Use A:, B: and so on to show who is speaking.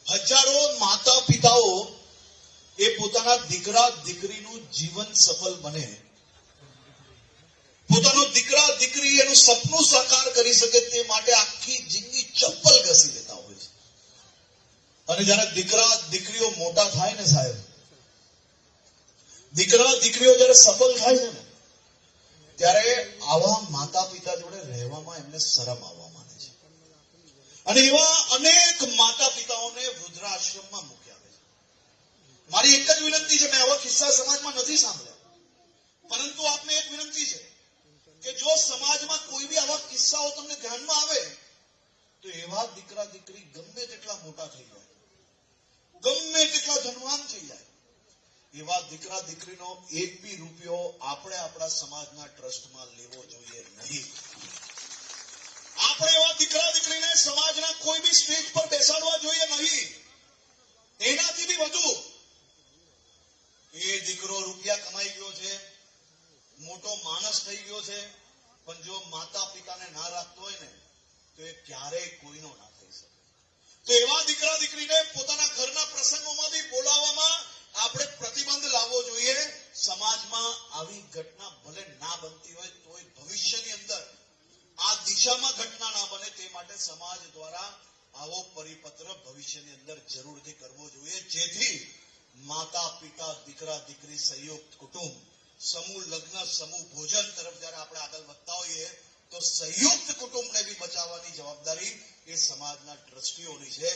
A: હજારો માતા પિતાઓ એ પોતાના દીકરા દીકરીનું જીવન સફળ બને, પોતાનો દીકરા દીકરી એનું સપનું સાકાર કરી શકે તે માટે આખી જિંદગી ચપ્પલ ઘસી લેતા હોય છે. અને જયારે દીકરા દીકરીઓ મોટા થાય ને સાહેબ, દીકરા દીકરીઓ જયારે સફળ થાય છે ને, ત્યારે આવા માતા પિતા જોડે રહેવામાં એમને શરમ આવવા માંડે છે. અને એવા અનેક માતા પિતાઓને વૃદ્ધાશ્રમમાં મૂકી આવે છે. મારી એક જ વિનંતી છે, મેં આવા કિસ્સા સમાજમાં નથી સાંભળ્યા, પરંતુ આપને એક વિનંતી છે કે જો સમાજમાં કોઈ બી આવા કિસ્સાઓ તમને ધ્યાનમાં આવે તો એવા દીકરા દીકરી ગમે તેટલા મોટા થઈ જાય, ગમે તેટલા ધનવાન થઈ જાય, એવા દીકરા દીકરીનો એક બી રૂપિયો આપણે આપણા સમાજના ટ્રસ્ટમાં લેવો જોઈએ નહીં. આપણે એવા દીકરા દીકરીને સમાજના કોઈ બી સ્ટેજ પર બેસાડવા જોઈએ નહીં. એનાથી બી વધુ એ દીકરો રૂપિયા કમાઈ ગયો છે, મોટો માણસ થઈ ગયો છે, પણ જો માતા પિતાને ના રાખતો હોય ને તો એ ક્યારેય કોઈનો ના થઈ શકે. તો એવા દીકરા દીકરીને પોતાના ઘરના પ્રસંગોમાં બી બોલાવવામાં આપણે પ્રતિબંધ લાવવો જોઈએ. સમાજમાં આવી ઘટના ભલે ના બનતી હોય તોય ભવિષ્યની અંદર આ દિશામાં ઘટના ના બને તે માટે સમાજ દ્વારા આવો પરિપત્ર ભવિષ્યની અંદર જરૂરથી કરવો જોઈએ, જેથી માતા પિતા દીકરા દીકરી સંયુક્ત કુટુંબ સમૂહ લગ્ન સમૂહ ભોજન તરફ જયારે આપણે આગળ વધતા હોઈએ તો સંયુક્ત કુટુંબને બી બચાવવાની જવાબદારી એ સમાજના ટ્રસ્ટીઓની છે.